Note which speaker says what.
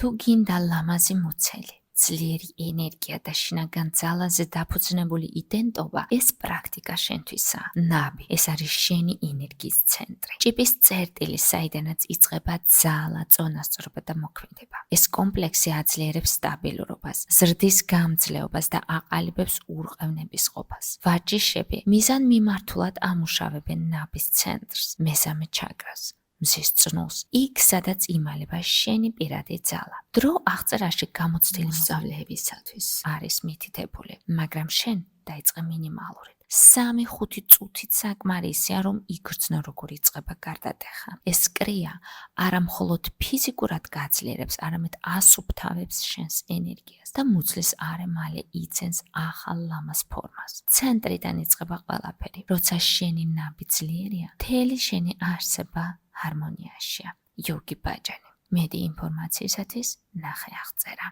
Speaker 1: თუ გინდა ლამაზი მუცელი, ძლიერი ენერგია და შინაგან ძალაზე დაფუძნებული იდენტობა, ეს პრაქტიკა შენთვისაა. ნაბი, ეს არის შენი ენერგიის ცენტრი. ჭიპის წერტილი, საიდანაც იწყება ძალა, წონასწორობა და მოქმედება. ეს კომპლექსი აძლიერებს სტაბილურობას, ზრდის გამძლეობას და აყალიბებს ურყევნების ყოფას. ვარჯიშები მიზანმიმართულად ამუშავებენ ნაბის ცენტრს, მესამე ჩაკრას. მზის წნულს, იქ სადაც იმალება შენი პირადი ძალა. დრო აღწერაში გამოცდილი მოსწავლეებისათვის არის მითითებული, მაგრამ შენ დაიწყე მინიმალურად. 3-5 წუთით საკმარისია, რომ იგრძნო როგორ იწყება გარდატეხა. ეს კრია არა მხოლოდ ფიზიკურად გაძლიერებს, არამედ ასუფთავებს შენს ენერგიას და მუცლის არემალე იძენს ახალ ლამაზ ფორმას. ცენტრიდან იწყება ყველაფერი. როცა შენი ნაბი ძლიერია, მთელი შენი არსება ჰარმონიაშია. იოგი ბაჯანი. მეტი ინფორმაციისათვის ნახე აღწერა.